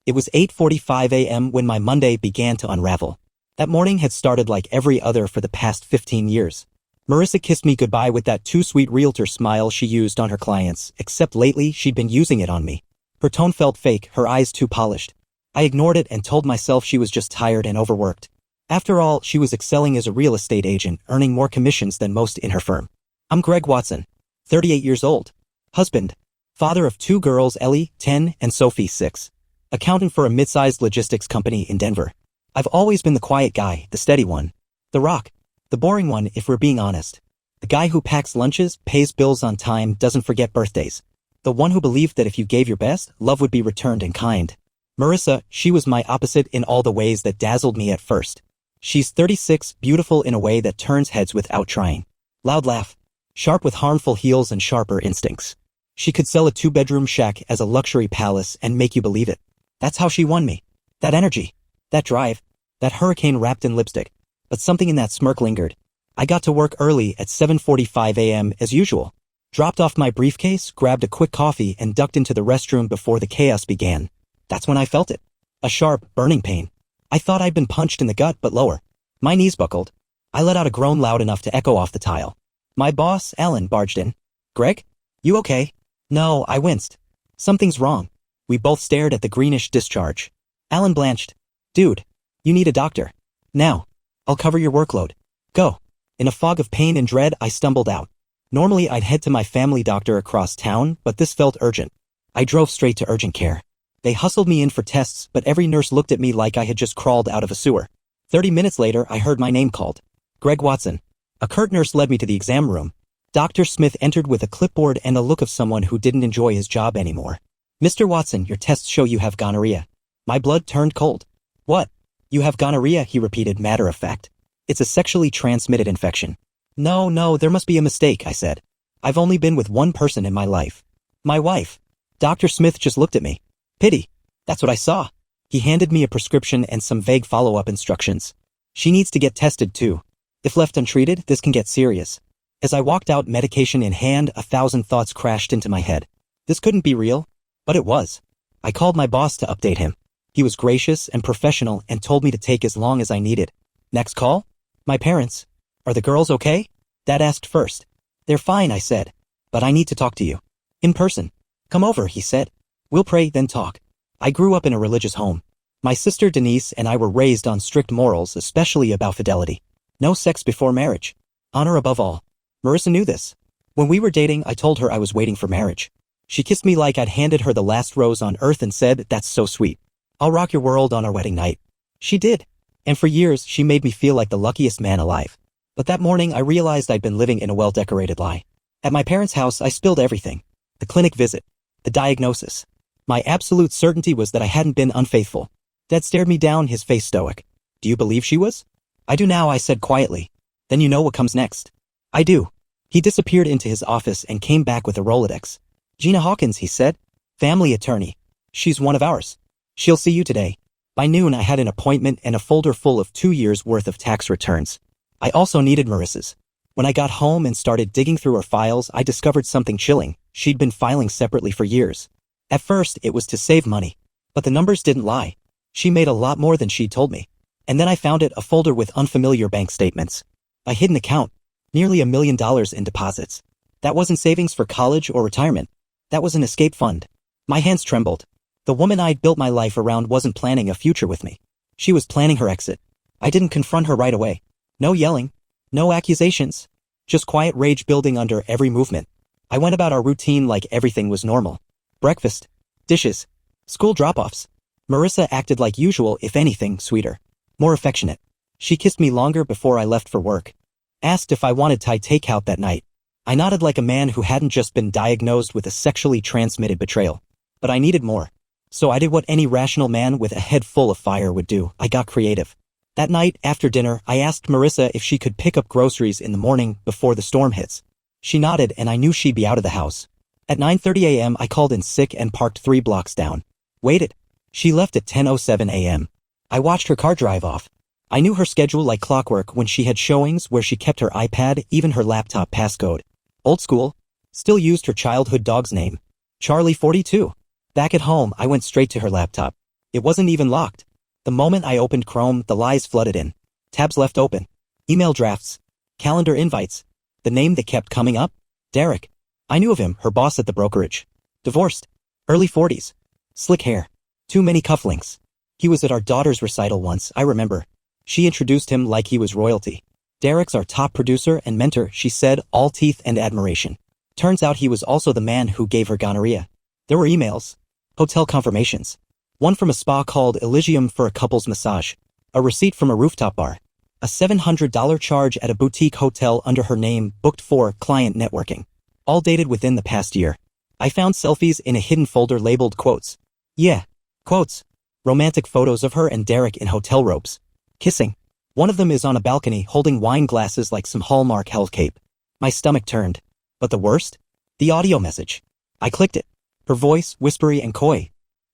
It was 8:45 a.m. when my Monday began to unravel. That morning had started like every other for the past 15 years. Marissa kissed me goodbye with that too sweet realtor smile she used on her clients, except lately she'd been using it on me. Her tone felt fake, her eyes too polished. I ignored it and told myself she was just tired and overworked. After all, she was excelling as a real estate agent, earning more commissions than most in her firm. I'm Greg Watson, 38 years old. Husband. Father of 2 girls, Ellie, 10, and Sophie, 6. Accountant for a mid-sized logistics company in Denver. I've always been the quiet guy, the steady one. The rock. The boring one, if we're being honest. The guy who packs lunches, pays bills on time, doesn't forget birthdays. The one who believed that if you gave your best, love would be returned in kind. Marissa, she was my opposite in all the ways that dazzled me at first. She's 36, beautiful in a way that turns heads without trying. Loud laugh. Sharp with harmful heels and sharper instincts. She could sell a 2-bedroom shack as a luxury palace and make you believe it. That's how she won me. That energy. That drive. That hurricane wrapped in lipstick. But something in that smirk lingered. I got to work early at 7:45 a.m. as usual. Dropped off my briefcase, grabbed a quick coffee, and ducked into the restroom before the chaos began. That's when I felt it. A sharp, burning pain. I thought I'd been punched in the gut, but lower. My knees buckled. I let out a groan loud enough to echo off the tile. My boss, Alan, barged in. Greg? You okay? No, I winced. Something's wrong. We both stared at the greenish discharge. Alan blanched. Dude, you need a doctor. Now. I'll cover your workload. Go. In a fog of pain and dread, I stumbled out. Normally I'd head to my family doctor across town, but this felt urgent. I drove straight to urgent care. They hustled me in for tests, but every nurse looked at me like I had just crawled out of a sewer. 30 minutes later, I heard my name called. Greg Watson. A curt nurse led me to the exam room. Dr. Smith entered with a clipboard and a look of someone who didn't enjoy his job anymore. Mr. Watson, your tests show you have gonorrhea. My blood turned cold. What? You have gonorrhea, he repeated, matter of fact. It's a sexually transmitted infection. No, there must be a mistake, I said. I've only been with one person in my life. My wife. Dr. Smith just looked at me. Pity. That's what I saw. He handed me a prescription and some vague follow-up instructions. She needs to get tested too. If left untreated, this can get serious. As I walked out, medication in hand, 1,000 thoughts crashed into my head. This couldn't be real, but it was. I called my boss to update him. He was gracious and professional and told me to take as long as I needed. Next call? My parents. Are the girls okay? Dad asked first. They're fine, I said. But I need to talk to you. In person. Come over, he said. We'll pray, then talk. I grew up in a religious home. My sister Denise and I were raised on strict morals, especially about fidelity. No sex before marriage. Honor above all. Marissa knew this. When we were dating, I told her I was waiting for marriage. She kissed me like I'd handed her the last rose on earth and said, that's so sweet. I'll rock your world on our wedding night. She did. And for years, she made me feel like the luckiest man alive. But that morning, I realized I'd been living in a well-decorated lie. At my parents' house, I spilled everything. The clinic visit. The diagnosis. My absolute certainty was that I hadn't been unfaithful. Dad stared me down, his face stoic. Do you believe she was? I do now, I said quietly. Then you know what comes next. I do. He disappeared into his office and came back with a Rolodex. Gina Hawkins, he said. Family attorney. She's one of ours. She'll see you today. By noon, I had an appointment and a folder full of 2 years' worth of tax returns. I also needed Marissa's. When I got home and started digging through her files, I discovered something chilling. She'd been filing separately for years. At first, it was to save money. But the numbers didn't lie. She made a lot more than she'd told me. And then I found it, a folder with unfamiliar bank statements. A hidden account. Nearly $1 million in deposits. That wasn't savings for college or retirement. That was an escape fund. My hands trembled. The woman I'd built my life around wasn't planning a future with me. She was planning her exit. I didn't confront her right away. No yelling. No accusations. Just quiet rage building under every movement. I went about our routine like everything was normal. Breakfast. Dishes. School drop-offs. Marissa acted like usual, if anything, sweeter. More affectionate. She kissed me longer before I left for work. Asked if I wanted Thai takeout that night. I nodded like a man who hadn't just been diagnosed with a sexually transmitted betrayal. But I needed more. So I did what any rational man with a head full of fire would do. I got creative. That night, after dinner, I asked Marissa if she could pick up groceries in the morning before the storm hits. She nodded and I knew she'd be out of the house. At 9:30 a.m. I called in sick and parked 3 blocks down. Waited. She left at 10:07 a.m. I watched her car drive off. I knew her schedule like clockwork when she had showings where she kept her iPad, even her laptop passcode. Old school. Still used her childhood dog's name. Charlie 42. Back at home, I went straight to her laptop. It wasn't even locked. The moment I opened Chrome, the lies flooded in. Tabs left open. Email drafts. Calendar invites. The name that kept coming up? Derek. I knew of him, her boss at the brokerage. Divorced. Early 40s. Slick hair. Too many cufflinks. He was at our daughter's recital once, I remember. She introduced him like he was royalty. Derek's our top producer and mentor, she said, all teeth and admiration. Turns out he was also the man who gave her gonorrhea. There were emails. Hotel confirmations. One from a spa called Elysium for a couple's massage. A receipt from a rooftop bar. A $700 charge at a boutique hotel under her name, booked for client networking. All dated within the past year. I found selfies in a hidden folder labeled quotes. Yeah. Quotes. Romantic photos of her and Derek in hotel robes. Kissing. One of them is on a balcony holding wine glasses like some Hallmark hellcape. My stomach turned. But the worst? The audio message. I clicked it. Her voice, whispery and coy.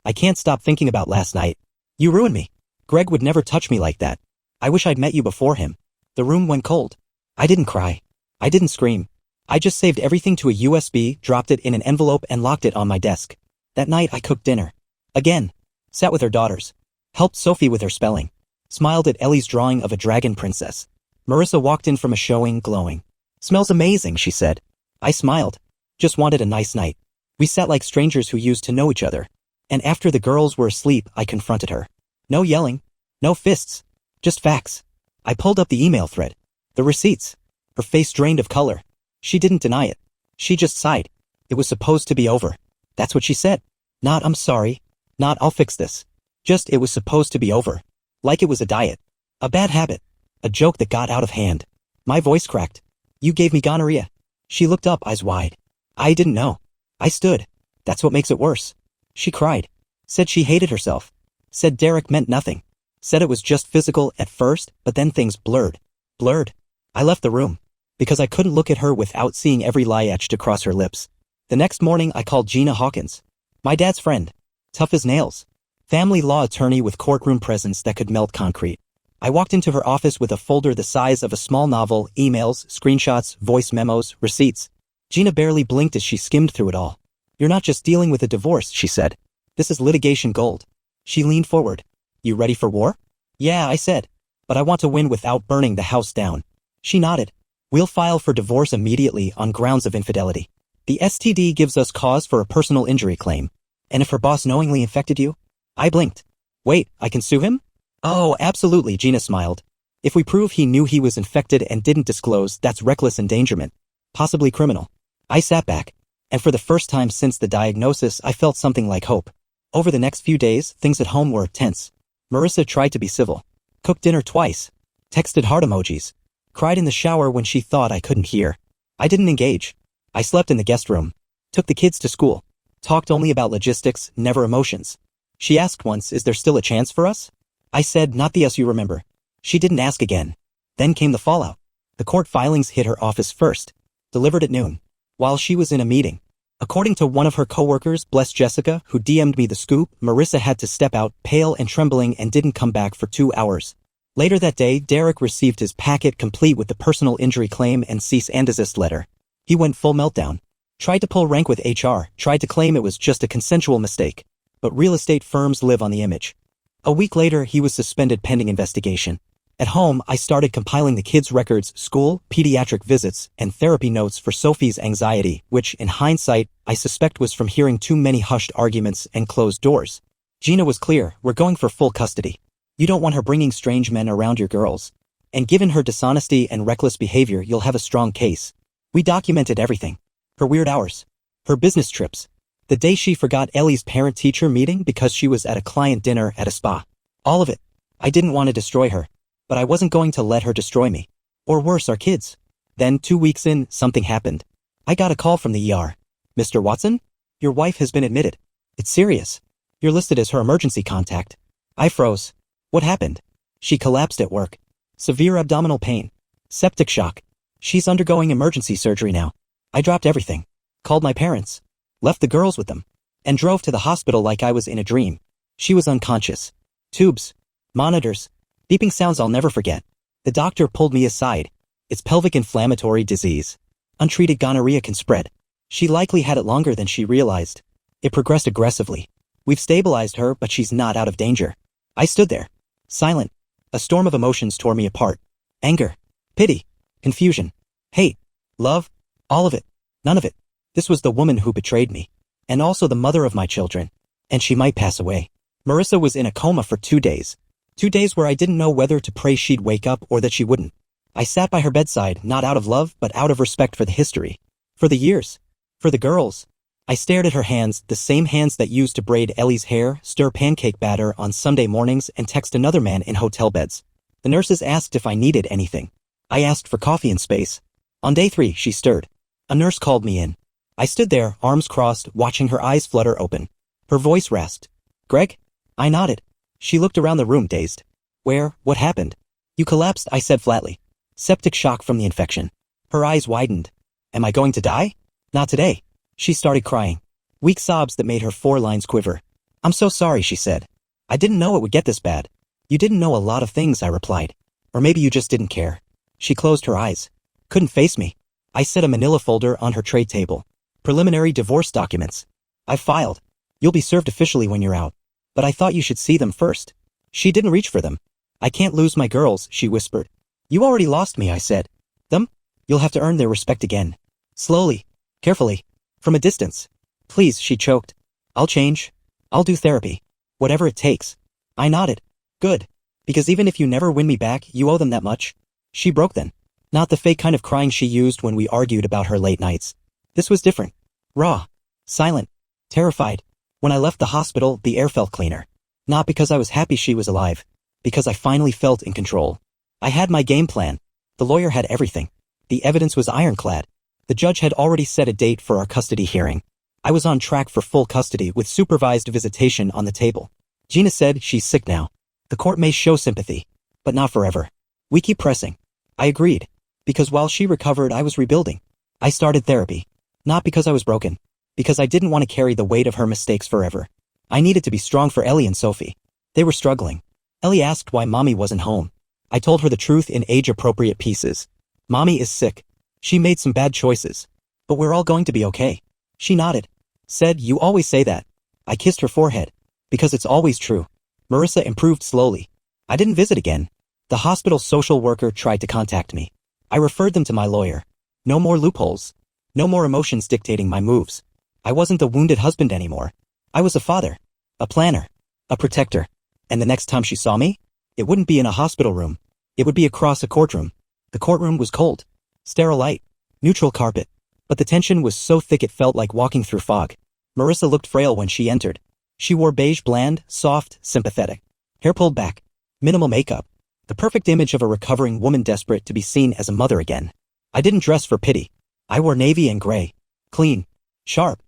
I can't stop thinking about last night. You ruined me. Greg would never touch me like that. I wish I'd met you before him. The room went cold. I didn't cry. I didn't scream. I just saved everything to a USB, dropped it in an envelope and locked it on my desk. That night I cooked dinner. Again. Sat with her daughters. Helped Sophie with her spelling. Smiled at Ellie's drawing of a dragon princess. Marissa walked in from a showing, glowing. Smells amazing, she said. I smiled. Just wanted a nice night. We sat like strangers who used to know each other. And after the girls were asleep, I confronted her. No yelling. No fists. Just facts. I pulled up the email thread. The receipts. Her face drained of color. She didn't deny it. She just sighed. It was supposed to be over. That's what she said. Not I'm sorry. Not I'll fix this. Just it was supposed to be over. Like it was a diet. A bad habit. A joke that got out of hand. My voice cracked. You gave me gonorrhea. She looked up, eyes wide. I didn't know. I stood. That's what makes it worse. She cried. Said she hated herself. Said Derek meant nothing. Said it was just physical at first, but then things blurred. Blurred. I left the room. Because I couldn't look at her without seeing every lie etched across her lips. The next morning I called Gina Hawkins. My dad's friend. Tough as nails. Family law attorney with courtroom presence that could melt concrete. I walked into her office with a folder the size of a small novel, emails, screenshots, voice memos, receipts. Gina barely blinked as she skimmed through it all. You're not just dealing with a divorce, she said. This is litigation gold. She leaned forward. You ready for war? Yeah, I said. But I want to win without burning the house down. She nodded. We'll file for divorce immediately on grounds of infidelity. The STD gives us cause for a personal injury claim. And if her boss knowingly infected you? I blinked. Wait, I can sue him? Oh, absolutely, Gina smiled. If we prove he knew he was infected and didn't disclose, that's reckless endangerment. Possibly criminal. I sat back. And for the first time since the diagnosis, I felt something like hope. Over the next few days, things at home were tense. Marissa tried to be civil. Cooked dinner twice. Texted heart emojis. Cried in the shower when she thought I couldn't hear. I didn't engage. I slept in the guest room. Took the kids to school. Talked only about logistics, never emotions. She asked once, is there still a chance for us? I said, not the us you remember. She didn't ask again. Then came the fallout. The court filings hit her office first. Delivered at noon. While she was in a meeting. According to one of her coworkers, bless Jessica, who DM'd me the scoop, Marissa had to step out, pale and trembling, and didn't come back for 2 hours. Later that day, Derek received his packet complete with the personal injury claim and cease and desist letter. He went full meltdown. Tried to pull rank with HR, tried to claim it was just a consensual mistake. But real estate firms live on the image. A week later, he was suspended pending investigation. At home, I started compiling the kids' records, school, pediatric visits, and therapy notes for Sophie's anxiety, which, in hindsight, I suspect was from hearing too many hushed arguments and closed doors. Gina was clear, we're going for full custody. You don't want her bringing strange men around your girls. And given her dishonesty and reckless behavior, you'll have a strong case. We documented everything. Her weird hours. Her business trips. The day she forgot Ellie's parent-teacher meeting because she was at a client dinner at a spa. All of it. I didn't want to destroy her. But I wasn't going to let her destroy me. Or worse, our kids. Then, 2 weeks in, something happened. I got a call from the ER. Mr. Watson? Your wife has been admitted. It's serious. You're listed as her emergency contact. I froze. What happened? She collapsed at work. Severe abdominal pain. Septic shock. She's undergoing emergency surgery now. I dropped everything. Called my parents. Left the girls with them. And drove to the hospital like I was in a dream. She was unconscious. Tubes. Monitors. Beeping sounds I'll never forget. The doctor pulled me aside. It's pelvic inflammatory disease. Untreated gonorrhea can spread. She likely had it longer than she realized. It progressed aggressively. We've stabilized her, but she's not out of danger. I stood there, silent. A storm of emotions tore me apart. Anger, pity, confusion, hate, love, all of it. None of it. This was the woman who betrayed me. And also the mother of my children. And she might pass away. Marissa was in a coma for 2 days. 2 days where I didn't know whether to pray she'd wake up or that she wouldn't. I sat by her bedside, not out of love, but out of respect for the history. For the years. For the girls. I stared at her hands, the same hands that used to braid Ellie's hair, stir pancake batter on Sunday mornings, and text another man in hotel beds. The nurses asked if I needed anything. I asked for coffee and space. On day 3, she stirred. A nurse called me in. I stood there, arms crossed, watching her eyes flutter open. Her voice rasped. Greg? I nodded. She looked around the room, dazed. What happened? You collapsed, I said flatly. Septic shock from the infection. Her eyes widened. Am I going to die? Not today. She started crying. Weak sobs that made her 4 lines quiver. I'm so sorry, she said. I didn't know it would get this bad. You didn't know a lot of things, I replied. Or maybe you just didn't care. She closed her eyes. Couldn't face me. I set a manila folder on her tray table. Preliminary divorce documents. I filed. You'll be served officially when you're out. But I thought you should see them first. She didn't reach for them. I can't lose my girls, she whispered. You already lost me, I said. Them? You'll have to earn their respect again. Slowly. Carefully. From a distance. Please, she choked. I'll change. I'll do therapy. Whatever it takes. I nodded. Good. Because even if you never win me back, you owe them that much. She broke then. Not the fake kind of crying she used when we argued about her late nights. This was different. Raw. Silent. Terrified. When I left the hospital, the air felt cleaner. Not because I was happy she was alive. Because I finally felt in control. I had my game plan. The lawyer had everything. The evidence was ironclad. The judge had already set a date for our custody hearing. I was on track for full custody with supervised visitation on the table. Gina said she's sick now. The court may show sympathy. But not forever. We keep pressing. I agreed. Because while she recovered, I was rebuilding. I started therapy. Not because I was broken. Because I didn't want to carry the weight of her mistakes forever. I needed to be strong for Ellie and Sophie. They were struggling. Ellie asked why Mommy wasn't home. I told her the truth in age-appropriate pieces. Mommy is sick. She made some bad choices. But we're all going to be okay. She nodded. Said, you always say that. I kissed her forehead. Because it's always true. Marissa improved slowly. I didn't visit again. The hospital social worker tried to contact me. I referred them to my lawyer. No more loopholes. No more emotions dictating my moves. I wasn't the wounded husband anymore. I was a father. A planner. A protector. And the next time she saw me, it wouldn't be in a hospital room. It would be across a courtroom. The courtroom was cold. Sterile light. Neutral carpet. But the tension was so thick it felt like walking through fog. Marissa looked frail when she entered. She wore beige, bland, soft, sympathetic. Hair pulled back. Minimal makeup. The perfect image of a recovering woman desperate to be seen as a mother again. I didn't dress for pity. I wore navy and gray. Clean. Sharp.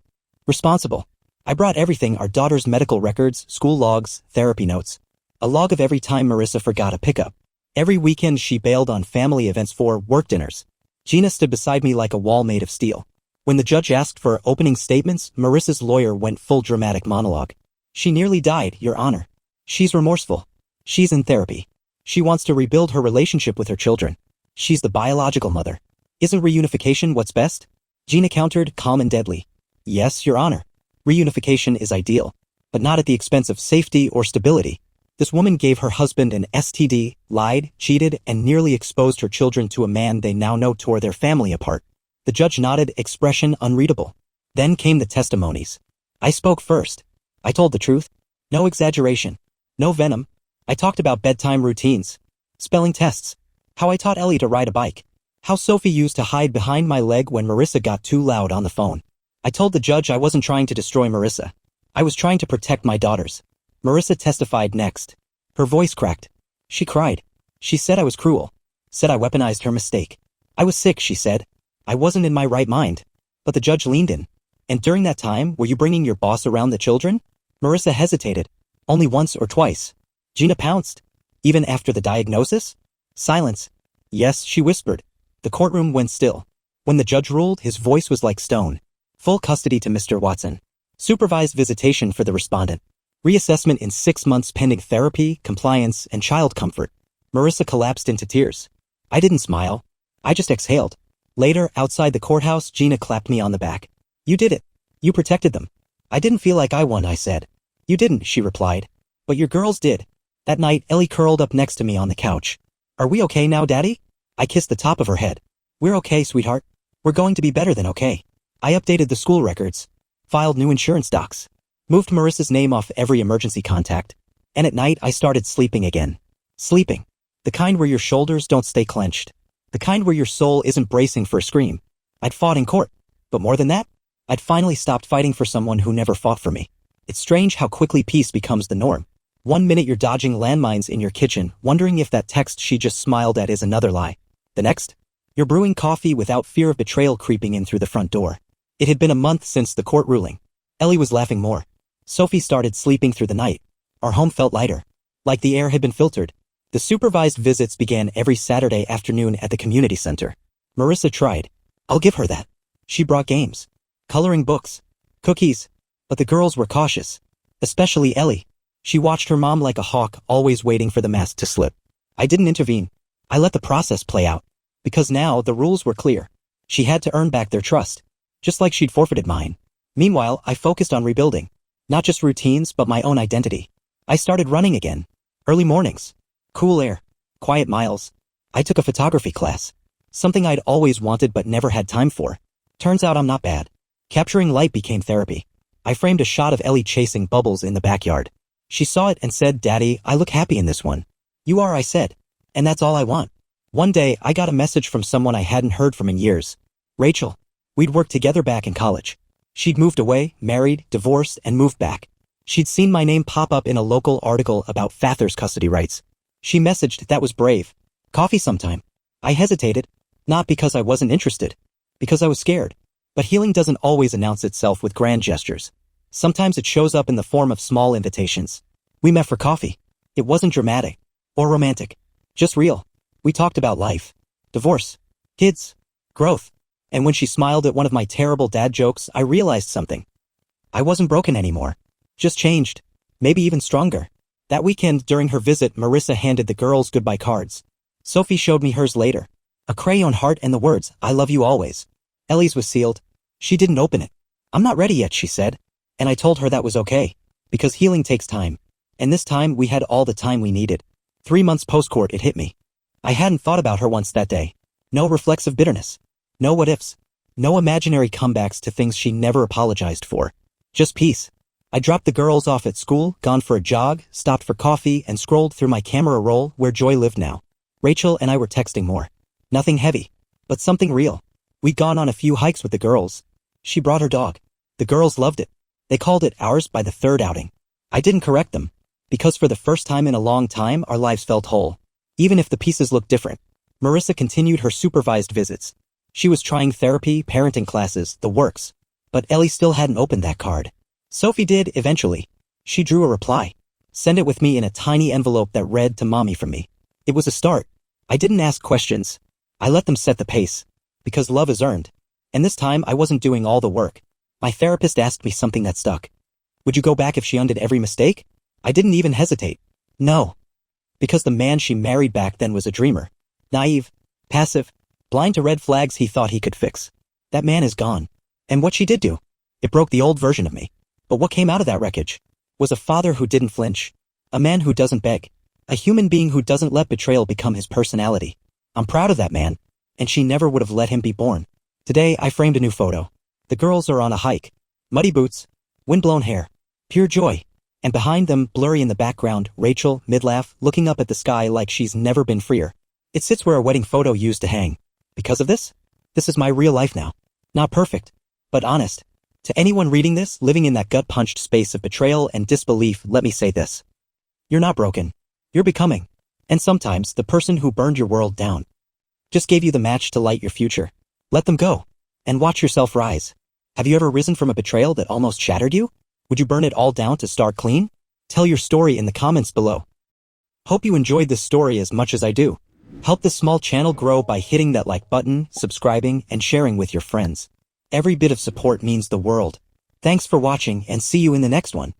Responsible. I brought everything: our daughter's medical records, school logs, therapy notes. A log of every time Marissa forgot a pickup. Every weekend she bailed on family events for work dinners. Gina stood beside me like a wall made of steel. When the judge asked for opening statements, Marissa's lawyer went full dramatic monologue. She nearly died, Your Honor. She's remorseful. She's in therapy. She wants to rebuild her relationship with her children. She's the biological mother. Isn't reunification what's best? Gina countered, calm and deadly. Yes, Your Honor. Reunification is ideal, but not at the expense of safety or stability. This woman gave her husband an STD, lied, cheated, and nearly exposed her children to a man they now know tore their family apart. The judge nodded, expression unreadable. Then came the testimonies. I spoke first. I told the truth. No exaggeration. No venom. I talked about bedtime routines. Spelling tests. How I taught Ellie to ride a bike. How Sophie used to hide behind my leg when Marissa got too loud on the phone. I told the judge I wasn't trying to destroy Marissa. I was trying to protect my daughters. Marissa testified next. Her voice cracked. She cried. She said I was cruel. Said I weaponized her mistake. I was sick, she said. I wasn't in my right mind. But the judge leaned in. And during that time, were you bringing your boss around the children? Marissa hesitated. Only once or twice. Gina pounced. Even after the diagnosis? Silence. Yes, she whispered. The courtroom went still. When the judge ruled, his voice was like stone. Full custody to Mr. Watson. Supervised visitation for the respondent. Reassessment in 6 months pending therapy, compliance, and child comfort. Marissa collapsed into tears. I didn't smile. I just exhaled. Later, outside the courthouse, Gina clapped me on the back. You did it. You protected them. I didn't feel like I won, I said. You didn't, she replied. But your girls did. That night, Ellie curled up next to me on the couch. Are we okay now, Daddy? I kissed the top of her head. We're okay, sweetheart. We're going to be better than okay. I updated the school records, filed new insurance docs, moved Marissa's name off every emergency contact, and at night I started sleeping again. Sleeping. The kind where your shoulders don't stay clenched. The kind where your soul isn't bracing for a scream. I'd fought in court, but more than that, I'd finally stopped fighting for someone who never fought for me. It's strange how quickly peace becomes the norm. 1 minute you're dodging landmines in your kitchen, wondering if that text she just smiled at is another lie. The next, you're brewing coffee without fear of betrayal creeping in through the front door. It had been a month since the court ruling. Ellie was laughing more. Sophie started sleeping through the night. Our home felt lighter, like the air had been filtered. The supervised visits began every Saturday afternoon at the community center. Marissa tried. I'll give her that. She brought games, coloring books, cookies, but the girls were cautious, especially Ellie. She watched her mom like a hawk, always waiting for the mask to slip. I didn't intervene. I let the process play out, because now the rules were clear. She had to earn back their trust, just like she'd forfeited mine. Meanwhile, I focused on rebuilding, not just routines but my own identity. I started running again. Early mornings, cool air, quiet miles. I took a photography class, something I'd always wanted but never had time for. Turns out I'm not bad. Capturing light became therapy. I framed a shot of Ellie chasing bubbles in the backyard. She saw it and said, Daddy, I look happy in this one. You are, I said. And that's all I want. One day, I got a message from someone I hadn't heard from in years. Rachel. We'd worked together back in college. She'd moved away, married, divorced, and moved back. She'd seen my name pop up in a local article about father's custody rights. She messaged that was brave. Coffee sometime. I hesitated, not because I wasn't interested, because I was scared. But healing doesn't always announce itself with grand gestures. Sometimes it shows up in the form of small invitations. We met for coffee. It wasn't dramatic or romantic, just real. We talked about life, divorce, kids, growth. And when she smiled at one of my terrible dad jokes, I realized something. I wasn't broken anymore. Just changed. Maybe even stronger. That weekend during her visit, Marissa handed the girls goodbye cards. Sophie showed me hers later. A crayon heart and the words, I love you always. Ellie's was sealed. She didn't open it. I'm not ready yet, she said. And I told her that was okay. Because healing takes time. And this time we had all the time we needed. 3 months post-court it hit me. I hadn't thought about her once that day. No reflexive bitterness. No what-ifs. No imaginary comebacks to things she never apologized for. Just peace. I dropped the girls off at school, gone for a jog, stopped for coffee, and scrolled through my camera roll where Joy lived now. Rachel and I were texting more. Nothing heavy, but something real. We'd gone on a few hikes with the girls. She brought her dog. The girls loved it. They called it ours by the third outing. I didn't correct them, because for the first time in a long time our lives felt whole. Even if the pieces looked different. Marissa continued her supervised visits. She was trying therapy, parenting classes, the works. But Ellie still hadn't opened that card. Sophie did, eventually. She drew a reply. Send it with me in a tiny envelope that read to Mommy from me. It was a start. I didn't ask questions. I let them set the pace. Because love is earned. And this time I wasn't doing all the work. My therapist asked me something that stuck. Would you go back if she undid every mistake? I didn't even hesitate. No. Because the man she married back then was a dreamer. Naive, passive, blind to red flags he thought he could fix. That man is gone. And what she did do? It broke the old version of me. But what came out of that wreckage? Was a father who didn't flinch. A man who doesn't beg. A human being who doesn't let betrayal become his personality. I'm proud of that man. And she never would have let him be born. Today I framed a new photo. The girls are on a hike. Muddy boots. Windblown hair. Pure joy. And behind them, blurry in the background, Rachel, mid-laugh, looking up at the sky like she's never been freer. It sits where a wedding photo used to hang. Because of this? This is my real life now. Not perfect, but honest. To anyone reading this, living in that gut-punched space of betrayal and disbelief, let me say this. You're not broken. You're becoming. And sometimes, the person who burned your world down just gave you the match to light your future. Let them go. And watch yourself rise. Have you ever risen from a betrayal that almost shattered you? Would you burn it all down to start clean? Tell your story in the comments below. Hope you enjoyed this story as much as I do. Help this small channel grow by hitting that like button, subscribing, and sharing with your friends. Every bit of support means the world. Thanks for watching and see you in the next one.